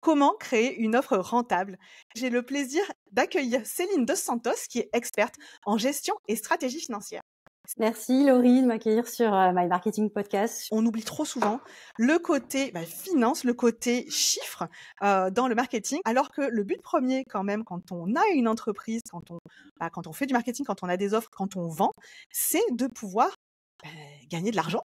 Comment créer une offre rentable? J'ai le plaisir d'accueillir Céline Dos Santos, qui est experte en gestion et stratégie financière. Merci Laurie de m'accueillir sur My Marketing Podcast. On oublie trop souvent le côté finance, le côté chiffres dans le marketing, alors que le but premier quand même quand on a une entreprise, quand on fait du marketing, quand on a des offres, quand on vend, c'est de pouvoir gagner de l'argent,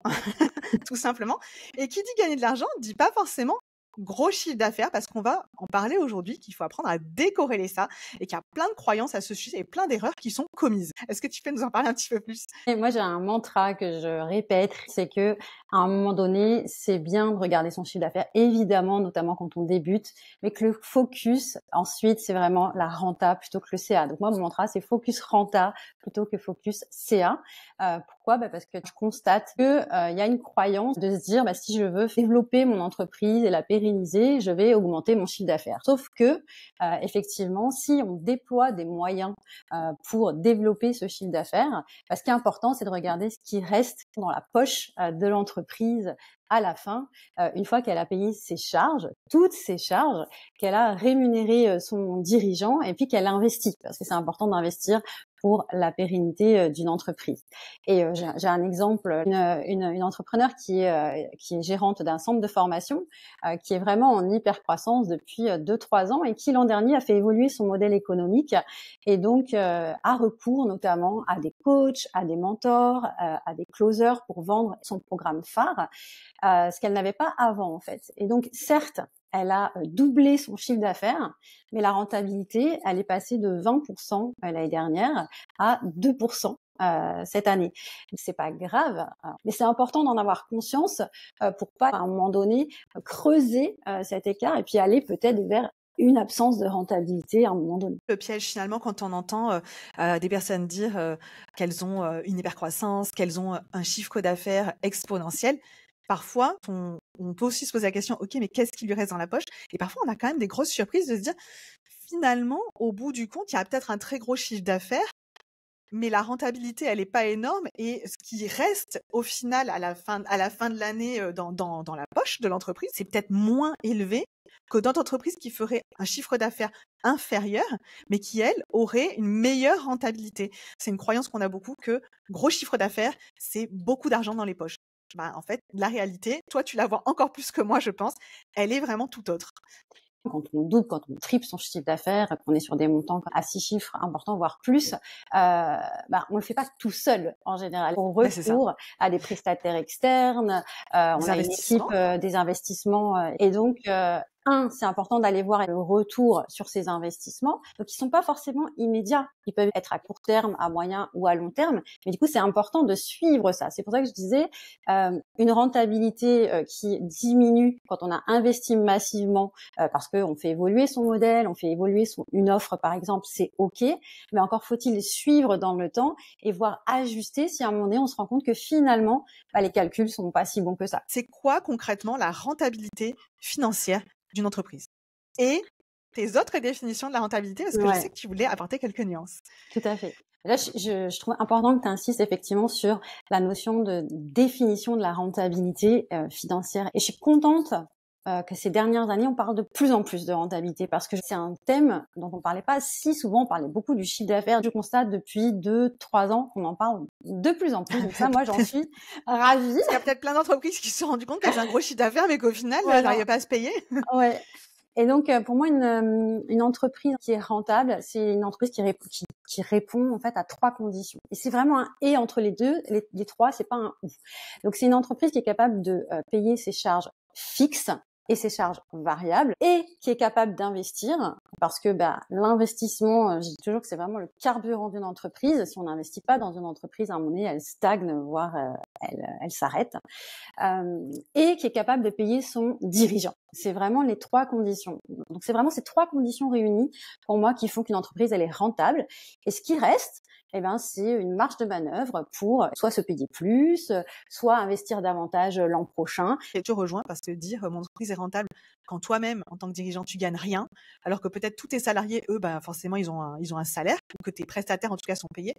tout simplement. Et qui dit gagner de l'argent dit pas forcément gros chiffre d'affaires, parce qu'on va en parler aujourd'hui, qu'il faut apprendre à décorréler ça et qu'il y a plein de croyances à ce sujet et plein d'erreurs qui sont commises. Est-ce que tu peux nous en parler un petit peu plus? Et moi, j'ai un mantra que je répète, c'est que à un moment donné, c'est bien de regarder son chiffre d'affaires, évidemment, notamment quand on débute, mais que le focus, ensuite, c'est vraiment la renta plutôt que le CA. Donc moi, mon mantra, c'est focus renta plutôt que focus CA. Pourquoi? Parce que je constate que il y a une croyance de se dire, si je veux développer mon entreprise et la pérenniser, je vais augmenter mon chiffre d'affaires. Sauf que, effectivement, si on déploie des moyens pour développer ce chiffre d'affaires, ce qui est important, c'est de regarder ce qui reste dans la poche de l'entreprise à la fin, une fois qu'elle a payé ses charges, toutes ses charges, qu'elle a rémunéré son dirigeant et puis qu'elle investit, parce que c'est important d'investir pour la pérennité d'une entreprise. Et j'ai un exemple, une entrepreneur qui est gérante d'un centre de formation, qui est vraiment en hyper croissance depuis 2-3 ans et qui l'an dernier a fait évoluer son modèle économique et donc a recours notamment à des coachs, à des mentors, à des closers pour vendre son programme phare, ce qu'elle n'avait pas avant en fait. Et donc certes, elle a doublé son chiffre d'affaires, mais la rentabilité, elle est passée de 20% l'année dernière à 2% cette année. C'est pas grave, mais c'est important d'en avoir conscience pour pas à un moment donné creuser cet écart et puis aller peut-être vers une absence de rentabilité à un moment donné. Le piège finalement quand on entend des personnes dire qu'elles ont une hypercroissance, qu'elles ont un chiffre d'affaires exponentiel, parfois on peut aussi se poser la question, ok, mais qu'est-ce qui lui reste dans la poche? Et parfois on a quand même des grosses surprises de se dire, finalement, au bout du compte, il y a peut-être un très gros chiffre d'affaires, mais la rentabilité, elle est pas énorme, et ce qui reste au final à la fin de l'année dans la poche de l'entreprise, c'est peut-être moins élevé que d'autres entreprises qui feraient un chiffre d'affaires inférieur, mais qui, elles, auraient une meilleure rentabilité. C'est une croyance qu'on a beaucoup, que gros chiffre d'affaires, c'est beaucoup d'argent dans les poches. En fait, la réalité, toi, tu la vois encore plus que moi, je pense, elle est vraiment tout autre. Quand on double, quand on triple son chiffre d'affaires, qu'on est sur des montants à 6 chiffres importants, voire plus, on le fait pas tout seul en général. On C'est ça. recourt à des prestataires externes, on a une équipe, des investissements, et donc c'est important d'aller voir le retour sur ces investissements. Donc, ils sont pas forcément immédiats. Ils peuvent être à court terme, à moyen ou à long terme. Mais du coup, c'est important de suivre ça. C'est pour ça que je disais, une rentabilité qui diminue quand on a investi massivement, parce qu'on fait évoluer son modèle, on fait évoluer une offre, par exemple, c'est OK. Mais encore faut-il suivre dans le temps et voir ajuster si à un moment donné, on se rend compte que finalement, les calculs sont pas si bons que ça. C'est quoi concrètement la rentabilité financière d'une entreprise? Et tes autres définitions de la rentabilité, parce que je sais que tu voulais apporter quelques nuances. Tout à fait. Là, je trouve important que tu insistes effectivement sur la notion de définition de la rentabilité financière. Et je suis contente que ces dernières années, on parle de plus en plus de rentabilité, parce que c'est un thème dont on parlait pas si souvent. On parlait beaucoup du chiffre d'affaires. Je constate depuis 2-3 ans qu'on en parle de plus en plus. Donc ça, moi, j'en suis ravie. Il y a peut-être plein d'entreprises qui se sont rendues compte qu'elles ont un gros chiffre d'affaires, mais qu'au final, elles n'arrivaient pas à se payer. Ouais. Et donc, pour moi, une entreprise qui est rentable, c'est une entreprise qui répond en fait à 3 conditions. Et c'est vraiment un et entre les deux, les 3, c'est pas un ou. Donc, c'est une entreprise qui est capable de payer ses charges fixes et ses charges variables, et qui est capable d'investir, parce que l'investissement, je dis toujours que c'est vraiment le carburant d'une entreprise. Si on n'investit pas dans une entreprise, à un moment donné, elle stagne, voire elle s'arrête. Et qui est capable de payer son dirigeant. C'est vraiment les 3 conditions. Donc, c'est vraiment ces 3 conditions réunies, pour moi, qui font qu'une entreprise, elle est rentable. Et ce qui reste, c'est une marge de manœuvre pour soit se payer plus, soit investir davantage l'an prochain. Et tu rejoins, parce que dire mon entreprise est rentable quand toi-même, en tant que dirigeant, tu gagnes rien, alors que peut-être tous tes salariés, eux, forcément, ils ont un salaire, ou que tes prestataires, en tout cas, sont payés,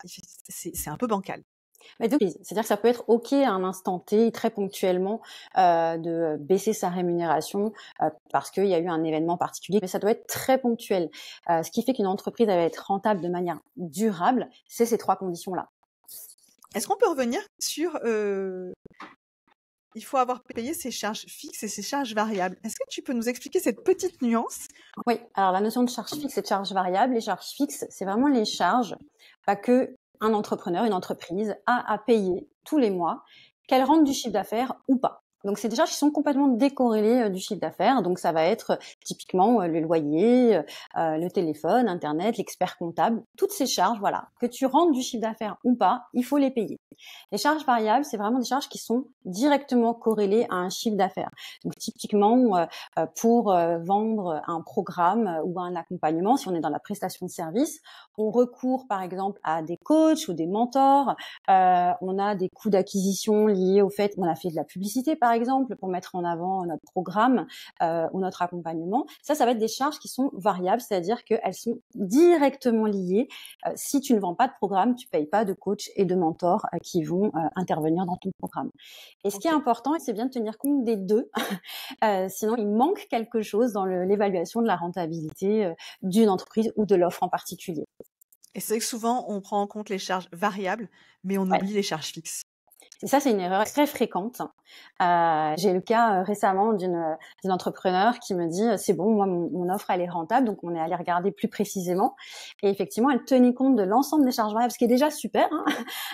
c'est un peu bancal. Mais donc, c'est-à-dire que ça peut être OK à un instant T, très ponctuellement, de baisser sa rémunération, parce qu'il y a eu un événement particulier, mais ça doit être très ponctuel. Ce qui fait qu'une entreprise, elle va être rentable de manière durable, c'est ces 3 conditions-là. Est-ce qu'on peut revenir sur, il faut avoir payé ses charges fixes et ses charges variables. Est-ce que tu peux nous expliquer cette petite nuance? Oui, alors la notion de charge fixe et de charge variable, les charges fixes, c'est vraiment les charges, que un entrepreneur, une entreprise a à payer tous les mois, qu'elle rentre du chiffre d'affaires ou pas. Donc c'est des charges qui sont complètement décorrélées du chiffre d'affaires. Donc ça va être typiquement le loyer, le téléphone, Internet, l'expert comptable, toutes ces charges, voilà, que tu rentres du chiffre d'affaires ou pas, il faut les payer. Les charges variables, c'est vraiment des charges qui sont directement corrélées à un chiffre d'affaires. Donc typiquement, pour vendre un programme ou un accompagnement, si on est dans la prestation de service, on recourt par exemple à des coachs ou des mentors. On a des coûts d'acquisition liés au fait qu'on a fait de la publicité par exemple pour mettre en avant notre programme ou notre accompagnement. Ça va être des charges qui sont variables, c'est-à-dire qu'elles sont directement liées. Si tu ne vends pas de programme, tu payes pas de coach et de mentors qui vont intervenir dans ton programme. Et ce qui est important, c'est bien de tenir compte des deux. Sinon, il manque quelque chose dans l'évaluation de la rentabilité d'une entreprise ou de l'offre en particulier. Et c'est que souvent, on prend en compte les charges variables, mais on Ouais. oublie les charges fixes. Et ça, c'est une erreur très fréquente. J'ai eu le cas récemment d'une entrepreneur qui me dit c'est bon, moi mon offre elle est rentable, donc on est allé regarder plus précisément. Et effectivement, elle tenait compte de l'ensemble des charges variables, ce qui est déjà super,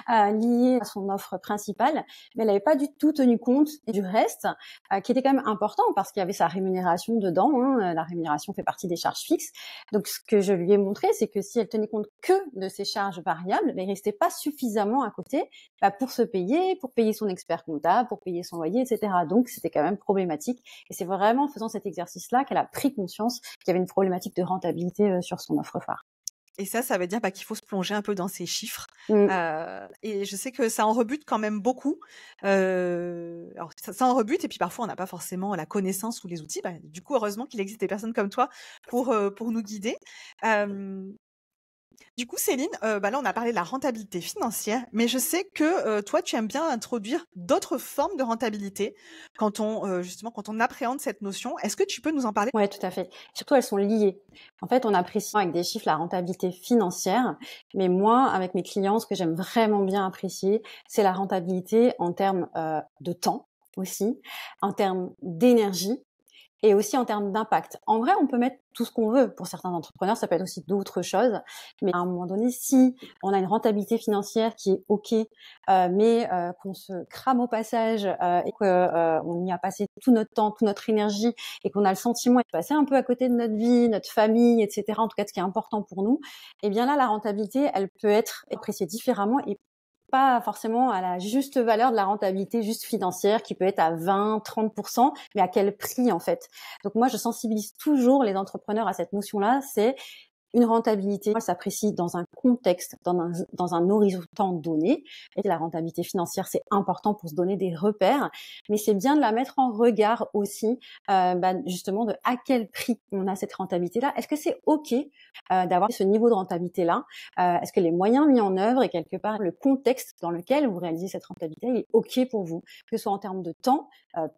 lié à son offre principale, mais elle n'avait pas du tout tenu compte du reste, qui était quand même important parce qu'il y avait sa rémunération dedans. La rémunération fait partie des charges fixes. Donc ce que je lui ai montré, c'est que si elle tenait compte que de ces charges variables, mais il restait pas suffisamment à côté pour se payer, pour payer son expert comptable, pour payer son loyer, etc. Donc, c'était quand même problématique. Et c'est vraiment en faisant cet exercice-là qu'elle a pris conscience qu'il y avait une problématique de rentabilité sur son offre phare. Et ça veut dire qu'il faut se plonger un peu dans ces chiffres. Mmh. Et je sais que ça en rebute quand même beaucoup. Alors ça en rebute et puis parfois on n'a pas forcément la connaissance ou les outils. Du coup, heureusement qu'il existe des personnes comme toi pour nous guider. Du coup, Céline, là, on a parlé de la rentabilité financière, mais je sais que toi, tu aimes bien introduire d'autres formes de rentabilité quand justement, quand on appréhende cette notion. Est-ce que tu peux nous en parler? Ouais, tout à fait. Surtout, elles sont liées. En fait, on apprécie avec des chiffres la rentabilité financière, mais moi, avec mes clients, ce que j'aime vraiment bien apprécier, c'est la rentabilité en termes de temps aussi, en termes d'énergie, et aussi en termes d'impact. En vrai, on peut mettre tout ce qu'on veut. Pour certains entrepreneurs, ça peut être aussi d'autres choses. Mais à un moment donné, si on a une rentabilité financière qui est OK, mais qu'on se crame au passage et qu'on y a passé tout notre temps, toute notre énergie et qu'on a le sentiment de passer un peu à côté de notre vie, notre famille, etc., en tout cas, ce qui est important pour nous, eh bien là, la rentabilité, elle peut être appréciée différemment et pas forcément à la juste valeur de la rentabilité juste financière qui peut être à 20-30%, mais à quel prix en fait. Donc moi, je sensibilise toujours les entrepreneurs à cette notion-là, c'est une rentabilité, elle s'apprécie dans un contexte, dans un horizon temps donné. Et la rentabilité financière, c'est important pour se donner des repères, mais c'est bien de la mettre en regard aussi, justement, de à quel prix on a cette rentabilité-là. Est-ce que c'est OK d'avoir ce niveau de rentabilité-là? Est-ce que les moyens mis en œuvre et quelque part le contexte dans lequel vous réalisez cette rentabilité est OK pour vous? Que ce soit en termes de temps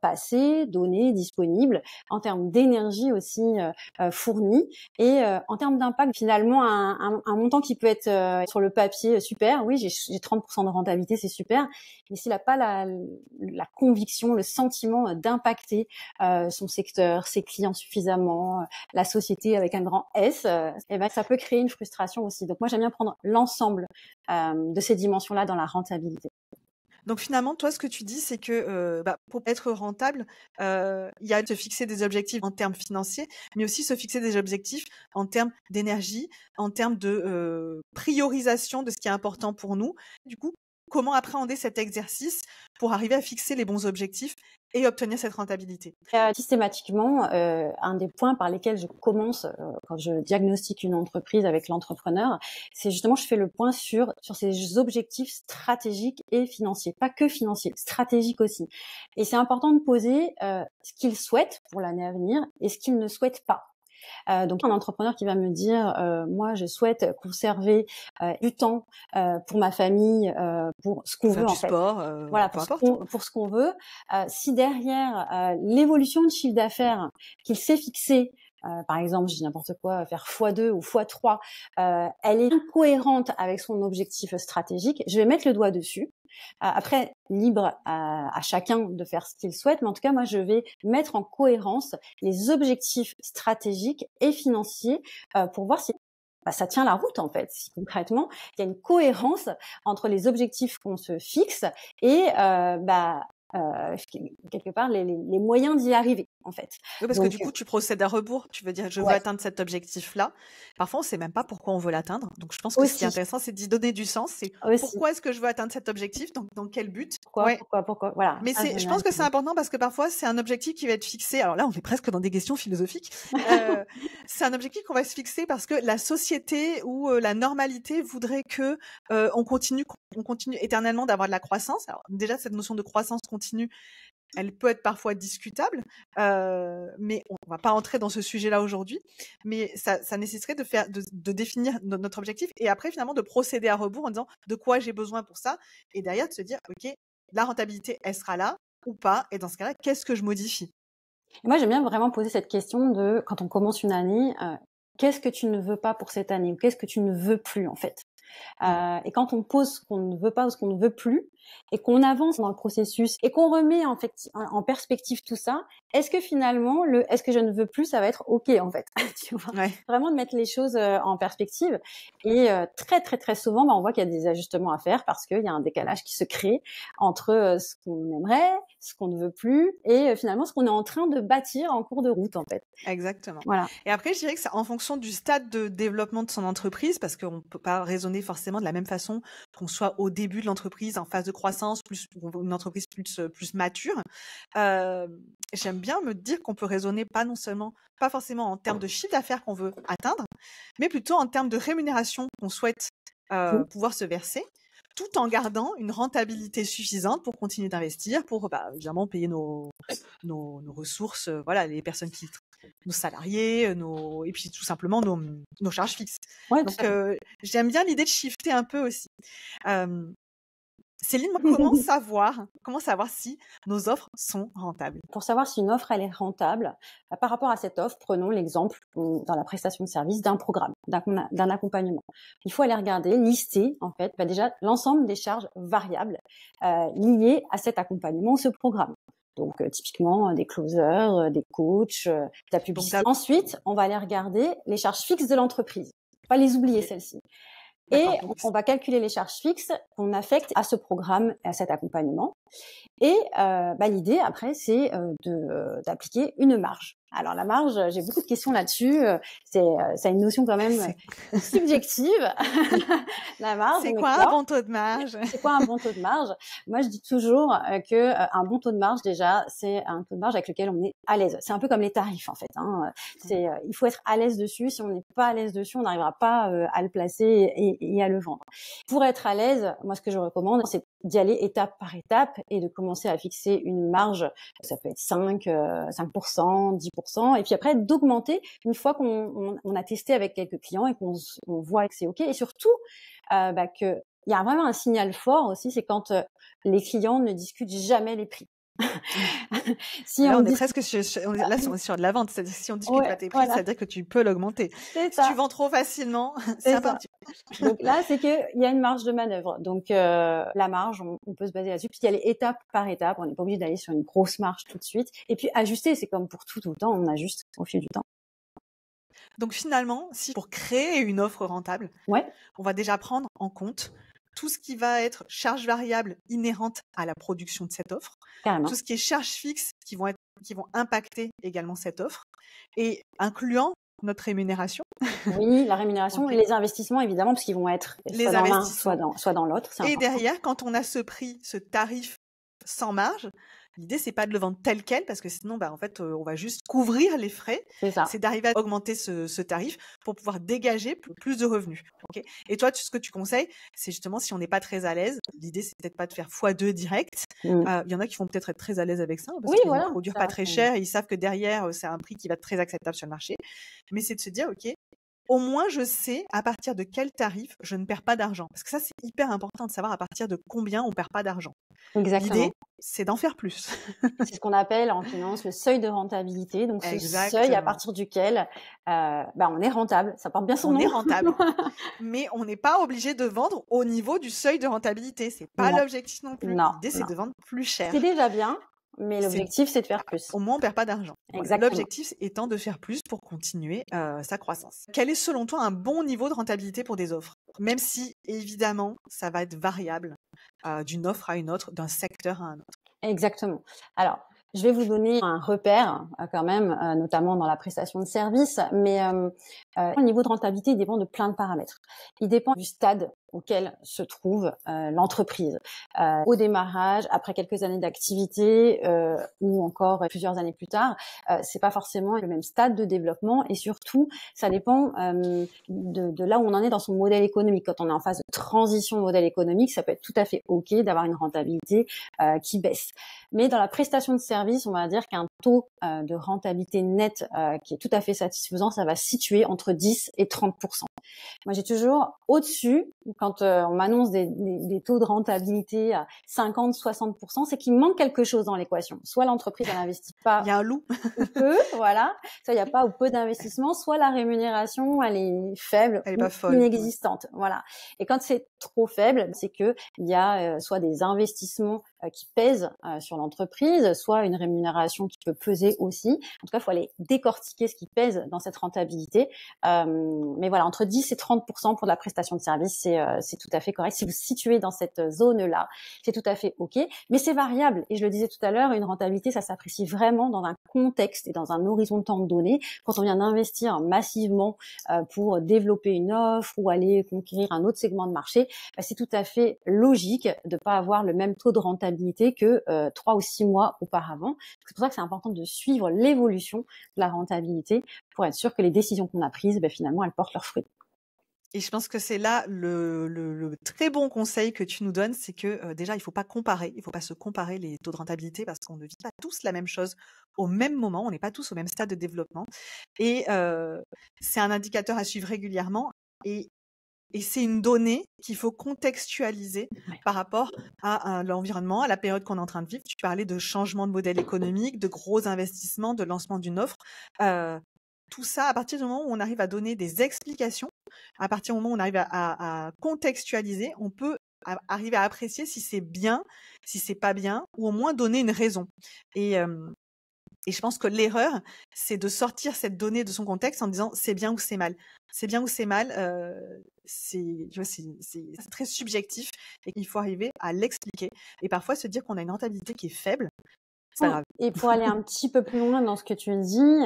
passé, donné, disponible, en termes d'énergie aussi fournie et en termes d'impact, finalement, un montant qui peut être sur le papier super, oui, j'ai 30% de rentabilité, c'est super, mais s'il n'a pas la conviction, le sentiment d'impacter son secteur, ses clients suffisamment, la société avec un grand S, et ça peut créer une frustration aussi. Donc moi, j'aime bien prendre l'ensemble de ces dimensions-là dans la rentabilité. Donc finalement, toi, ce que tu dis, c'est que pour être rentable, il y a de se fixer des objectifs en termes financiers, mais aussi se fixer des objectifs en termes d'énergie, en termes de priorisation de ce qui est important pour nous. Du coup, comment appréhender cet exercice pour arriver à fixer les bons objectifs et obtenir cette rentabilité? Systématiquement, un des points par lesquels je commence quand je diagnostique une entreprise avec l'entrepreneur, c'est justement je fais le point sur ses objectifs stratégiques et financiers, pas que financiers, stratégiques aussi. Et c'est important de poser ce qu'il souhaite pour l'année à venir et ce qu'il ne souhaite pas. Donc un entrepreneur qui va me dire moi je souhaite conserver du temps pour ma famille, pour ce qu'on Faire veut du en fait. sport, Voilà, peu importe. pour ce qu'on veut. Si derrière l'évolution de chiffre d'affaires qu'il s'est fixé, par exemple, je dis n'importe quoi, faire x2 ou x3, elle est incohérente avec son objectif stratégique, je vais mettre le doigt dessus. Après, libre à chacun de faire ce qu'il souhaite, mais en tout cas, moi, je vais mettre en cohérence les objectifs stratégiques et financiers pour voir si ça tient la route en fait. Si concrètement, il y a une cohérence entre les objectifs qu'on se fixe et quelque part les moyens d'y arriver en fait. Oui, parce que Donc du coup, tu procèdes à rebours. Tu veux dire, je veux ouais, atteindre cet objectif-là. Parfois, on sait même pas pourquoi on veut l'atteindre. Donc, je pense que ce qui est aussi, intéressant, c'est d'y donner du sens. C'est aussi. pourquoi est-ce que je veux atteindre cet objectif? Donc, dans quel but? Pourquoi, Ouais. pourquoi, voilà. Mais Ça, je pense que c'est important parce que parfois, c'est un objectif qui va être fixé. Alors là, on est presque dans des questions philosophiques. C'est un objectif qu'on va se fixer parce que la société ou la normalité voudrait que on continue éternellement d'avoir de la croissance. Alors déjà, cette notion de croissance continue, elle peut être parfois discutable, mais on va pas entrer dans ce sujet-là aujourd'hui. Mais ça nécessiterait de définir notre objectif et après finalement de procéder à rebours en disant de quoi j'ai besoin pour ça et derrière de se dire ok, la rentabilité elle sera là ou pas et dans ce cas-là qu'est-ce que je modifie? Et moi, j'aime bien vraiment poser cette question de quand on commence une année, qu'est-ce que tu ne veux pas pour cette année ou qu'est-ce que tu ne veux plus en fait. Et quand on pose ce qu'on ne veut pas ou ce qu'on ne veut plus, et qu'on avance dans le processus, et qu'on remet en fait en perspective tout ça, est-ce que finalement est-ce que je ne veux plus, ça va être ok en fait, tu vois. Ouais. Vraiment de mettre les choses en perspective. Et très très très souvent, on voit qu'il y a des ajustements à faire parce qu'il y a un décalage qui se crée entre ce qu'on aimerait, ce qu'on ne veut plus, et finalement ce qu'on est en train de bâtir en cours de route en fait. Exactement. Voilà. Et après, je dirais que c'est en fonction du stade de développement de son entreprise, parce qu'on ne peut pas raisonner forcément de la même façon qu'on soit au début de l'entreprise, en phase de croissance, plus une entreprise plus mature. J'aime bien me dire qu'on peut raisonner pas forcément en termes de chiffre d'affaires qu'on veut atteindre, mais plutôt en termes de rémunération qu'on souhaite pouvoir se verser, tout en gardant une rentabilité suffisante pour continuer d'investir, pour évidemment payer nos ressources, voilà, les personnes nos salariés, et puis tout simplement nos charges fixes. Ouais, Donc j'aime bien l'idée de shifter un peu aussi. Céline, moi, comment savoir si nos offres sont rentables? Pour savoir si une offre elle est rentable, par rapport à cette offre, prenons l'exemple dans la prestation de service d'un programme, d'un accompagnement. Il faut aller regarder, lister en fait déjà l'ensemble des charges variables liées à cet accompagnement ou ce programme. Donc typiquement des closers, des coachs, de la publicité. Ensuite, on va aller regarder les charges fixes de l'entreprise. Pas les oublier celles-ci. Et on va calculer les charges fixes qu'on affecte à ce programme, à cet accompagnement. Et l'idée après, c'est d'appliquer une marge. Alors la marge, j'ai beaucoup de questions là-dessus. C'est une notion quand même subjective. La marge. C'est quoi un bon taux de marge? C'est quoi un bon taux de marge? Moi, je dis toujours que un bon taux de marge, déjà, c'est un taux de marge avec lequel on est à l'aise. C'est un peu comme les tarifs, en fait. Il faut être à l'aise dessus. Si on n'est pas à l'aise dessus, on n'arrivera pas à le placer et à le vendre. Pour être à l'aise, moi, ce que je recommande, c'est d'y aller étape par étape et de commencer à fixer une marge. Ça peut être 5%, 10%, et puis après d'augmenter une fois qu'on a testé avec quelques clients et qu'on voit que c'est ok. Et surtout, que il y a vraiment un signal fort aussi, c'est quand les clients ne discutent jamais les prix. Si là, on est presque sur de la vente, c'est-à-dire si on discute pas tes prix, ça veut dire que tu peux l'augmenter. Si tu vends trop facilement, c'est un peu un petit peu. Donc là, c'est qu'il y a une marge de manœuvre. Donc la marge, on peut se baser là-dessus. Puis il y a les étape par étape. On n'est pas obligé d'aller sur une grosse marge tout de suite. Et puis ajuster, c'est comme pour tout le temps, on ajuste au fil du temps. Donc finalement, si pour créer une offre rentable, on va déjà prendre en compte tout ce qui va être charges variables inhérentes à la production de cette offre, Carrément. tout ce qui est charges fixes qui vont impacter également cette offre, et incluant notre rémunération. Oui, la rémunération, les investissements évidemment, parce qu'ils vont être soit dans l'un, soit dans l'autre. Et derrière, quand on a ce tarif sans marge, L'idée, c'est pas de le vendre tel quel parce que sinon, en fait, on va juste couvrir les frais. C'est ça. C'est d'arriver à augmenter ce tarif pour pouvoir dégager plus de revenus. Ok. Et toi, ce que tu conseilles, c'est justement si on n'est pas très à l'aise, l'idée, c'est peut-être pas de faire x2 direct. Il y en a qui vont peut-être être très à l'aise avec ça parce Oui, qu'ils vont voilà. produire pas très cher et ils savent que derrière, c'est un prix qui va être très acceptable sur le marché. Mais c'est de se dire, OK, au moins je sais à partir de quel tarif je ne perds pas d'argent. Parce que ça, c'est hyper important de savoir à partir de combien on perd pas d'argent. Exactement. L'idée, c'est d'en faire plus. C'est ce qu'on appelle en finance le seuil de rentabilité. Donc, ce seuil à partir duquel on est rentable. Ça porte bien son nom. On est rentable. Mais on n'est pas obligé de vendre au niveau du seuil de rentabilité. C'est pas l'objectif non plus. L'idée, c'est de vendre plus cher. C'est déjà bien, mais l'objectif, c'est de faire plus. Au moins, on perd pas d'argent. Exactement. L'objectif étant de faire plus pour continuer sa croissance. Quel est selon toi un bon niveau de rentabilité pour des offres? Même si, évidemment, ça va être variable d'une offre à une autre, d'un secteur à un autre. Exactement. Alors, je vais vous donner un repère quand même, notamment dans la prestation de service, mais le niveau de rentabilité, il dépend de plein de paramètres. Il dépend du stade auquel se trouve l'entreprise. Au démarrage, après quelques années d'activité ou encore plusieurs années plus tard, c'est pas forcément le même stade de développement et surtout, ça dépend de là où on en est dans son modèle économique. Quand on est en phase de transition de modèle économique, ça peut être tout à fait OK d'avoir une rentabilité qui baisse. Mais dans la prestation de service, on va dire qu'un taux de rentabilité nette qui est tout à fait satisfaisant, ça va se situer entre 10 et 30%. Moi, j'ai toujours au-dessus, quand on m'annonce des taux de rentabilité à 50, 60%, c'est qu'il manque quelque chose dans l'équation. Soit l'entreprise, elle n'investit pas. Il y a un loup. Ou peu, voilà. Soit il n'y a pas ou peu d'investissement, soit la rémunération, elle est faible, elle est pas folle, inexistante. Voilà. Et quand c'est trop faible, c'est que il y a soit des investissements qui pèsent sur l'entreprise, soit une rémunération qui peut peser aussi. En tout cas, il faut aller décortiquer ce qui pèse dans cette rentabilité. Mais voilà, entre 10 et 30% pour de la prestation de service, c'est tout à fait correct. Si vous vous situez dans cette zone-là, c'est tout à fait OK. Mais c'est variable. Et je le disais tout à l'heure, une rentabilité, ça s'apprécie vraiment dans un contexte et dans un horizon de temps donné. Quand on vient d'investir massivement pour développer une offre ou aller conquérir un autre segment de marché, c'est tout à fait logique de pas avoir le même taux de rentabilité que 3 ou 6 mois auparavant. C'est pour ça que c'est important de suivre l'évolution de la rentabilité pour être sûr que les décisions qu'on a prises, finalement, elles portent leurs fruits. Et je pense que c'est là le très bon conseil que tu nous donnes, c'est que déjà, il faut pas se comparer les taux de rentabilité parce qu'on ne vit pas tous la même chose au même moment, on n'est pas tous au même stade de développement. Et c'est un indicateur à suivre régulièrement et c'est une donnée qu'il faut contextualiser par rapport à l'environnement, à la période qu'on est en train de vivre. Tu parlais de changement de modèle économique, de gros investissements, de lancement d'une offre. Tout ça, à partir du moment où on arrive à donner des explications, à partir du moment où on arrive à contextualiser, on peut arriver à apprécier si c'est bien, si c'est pas bien, ou au moins donner une raison. Et je pense que l'erreur, c'est de sortir cette donnée de son contexte en disant c'est bien ou c'est mal. C'est bien ou c'est mal, c'est très subjectif et qu'il faut arriver à l'expliquer. Et parfois se dire qu'on a une rentabilité qui est faible, c'est pas grave. Et pour aller un petit peu plus loin dans ce que tu dis,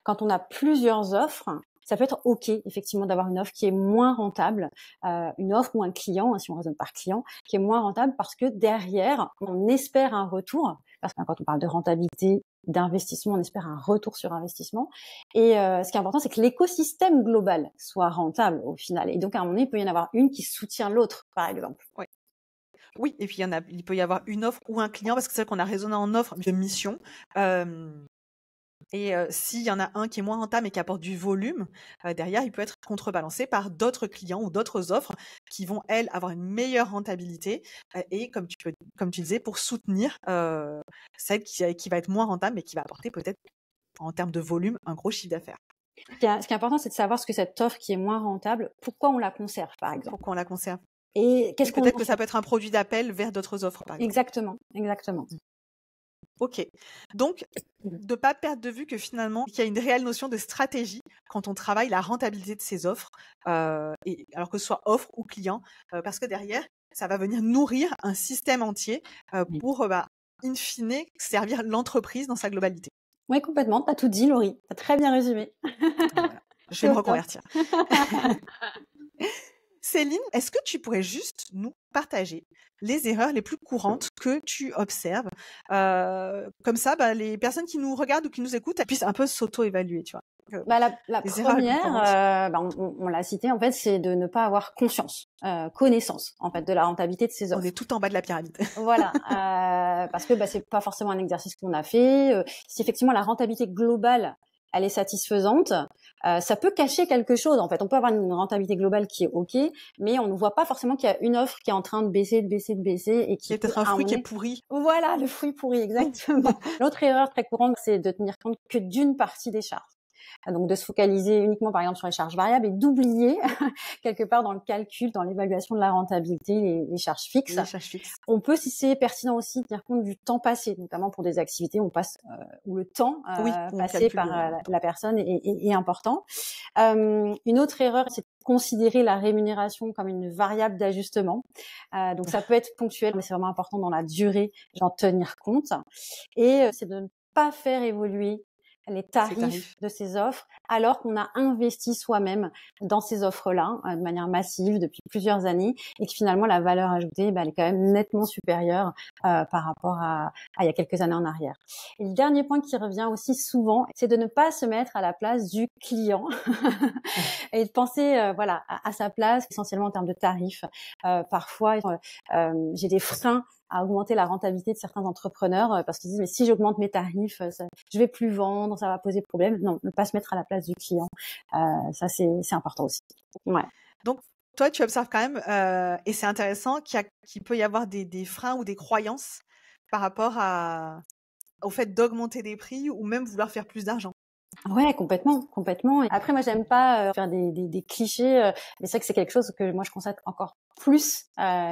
quand on a plusieurs offres, ça peut être OK, effectivement, d'avoir une offre qui est moins rentable, une offre ou un client, si on raisonne par client, qui est moins rentable parce que derrière, on espère un retour. Parce que quand on parle de rentabilité, d'investissement, on espère un retour sur investissement. Et ce qui est important, c'est que l'écosystème global soit rentable au final. Et donc, à un moment donné, il peut y en avoir une qui soutient l'autre, par exemple. Oui, et puis il peut y avoir une offre ou un client, parce que c'est vrai qu'on a raisonné en offre de mission. Et s'il y en a un qui est moins rentable et qui apporte du volume, derrière, il peut être contrebalancé par d'autres clients ou d'autres offres qui vont, elles, avoir une meilleure rentabilité et, comme tu disais, pour soutenir celle qui va être moins rentable mais qui va apporter peut-être, en termes de volume, un gros chiffre d'affaires. Ce qui est important, c'est de savoir ce que cette offre qui est moins rentable, pourquoi on la conserve, par exemple. Pourquoi on la conserve. Et peut-être que ça peut être un produit d'appel vers d'autres offres, par exemple. Exactement. Ok. Donc, de ne pas perdre de vue que finalement, il y a une réelle notion de stratégie quand on travaille la rentabilité de ses offres, alors que ce soit offre ou client, parce que derrière, ça va venir nourrir un système entier pour, in fine, servir l'entreprise dans sa globalité. Oui, complètement. Tu as tout dit, Laurie. Tu as très bien résumé. Voilà. Je vais me reconvertir. Céline, est-ce que tu pourrais juste nous partager les erreurs les plus courantes que tu observes? Comme ça, les personnes qui nous regardent ou qui nous écoutent, elles puissent un peu s'auto-évaluer, tu vois? La Les erreurs les plus première, courantes. on l'a cité en fait, c'est de ne pas avoir connaissance en fait de la rentabilité de ses On offres. est tout en bas de la pyramide. Voilà, parce que c'est pas forcément un exercice qu'on a fait. Si effectivement la rentabilité globale elle est satisfaisante, ça peut cacher quelque chose. En fait, on peut avoir une rentabilité globale qui est ok, mais on ne voit pas forcément qu'il y a une offre qui est en train de baisser, et Il y qui a peut peut-être un à un fruit moment qui est donné. pourri. Voilà, le fruit pourri, exactement. L'autre erreur très courante, c'est de tenir compte que d'une partie des charges. Donc de se focaliser uniquement par exemple sur les charges variables et d'oublier quelque part dans le calcul, dans l'évaluation de la rentabilité, les charges fixes. Les charges fixes. On peut, si c'est pertinent aussi, tenir compte du temps passé, notamment pour des activités où on passe où le temps Oui, on passé calcule par le temps. la personne est important. Une autre erreur, c'est de considérer la rémunération comme une variable d'ajustement. Donc ça peut être ponctuel, mais c'est vraiment important dans la durée d'en tenir compte. Et c'est de ne pas faire évoluer les Ces tarifs tarifs. de ces offres alors qu'on a investi soi-même dans ces offres-là de manière massive depuis plusieurs années et que finalement la valeur ajoutée elle est quand même nettement supérieure par rapport à il y a quelques années en arrière. Et le dernier point qui revient aussi souvent, c'est de ne pas se mettre à la place du client et de penser voilà à sa place essentiellement en termes de tarifs. Parfois j'ai des freins à augmenter la rentabilité de certains entrepreneurs parce qu'ils disent mais si j'augmente mes tarifs, je vais plus vendre, ça va poser problème. Non, ne pas se mettre à la place du client, ça c'est important aussi. Ouais. Donc, toi, tu observes quand même, et c'est intéressant, qu'il peut y avoir des freins ou des croyances par rapport au fait d'augmenter des prix ou même vouloir faire plus d'argent. Ouais, complètement. Et après, moi, j'aime pas faire des clichés, mais c'est vrai que c'est quelque chose que moi je constate encore plus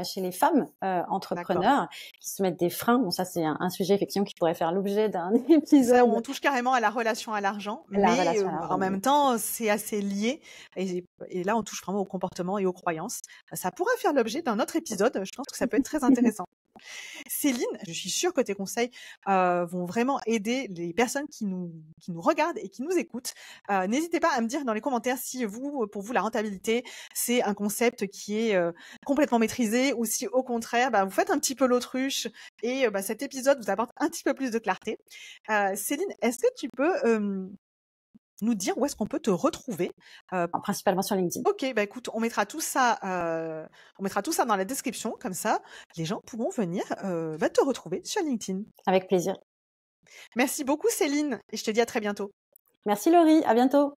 chez les femmes D'accord. entrepreneurs qui se mettent des freins. Bon, ça c'est un sujet effectivement qui pourrait faire l'objet d'un Ça, épisode. on touche carrément à la relation à l'argent, La mais relation à l'argent. en même temps, c'est assez lié. Et là, on touche vraiment au comportement et aux croyances. Ça pourrait faire l'objet d'un autre épisode. Je pense que ça peut être très intéressant. Céline, je suis sûre que tes conseils vont vraiment aider les personnes qui nous regardent et qui nous écoutent. N'hésitez pas à me dire dans les commentaires si pour vous, la rentabilité, c'est un concept qui est complètement maîtrisé ou si au contraire, vous faites un petit peu l'autruche et cet épisode vous apporte un petit peu plus de clarté. Céline, est-ce que tu peux nous dire où est-ce qu'on peut te retrouver? Principalement sur LinkedIn. Ok, écoute, on mettra tout ça dans la description, comme ça, les gens pourront venir te retrouver sur LinkedIn. Avec plaisir. Merci beaucoup Céline, et je te dis à très bientôt. Merci Laurie, à bientôt.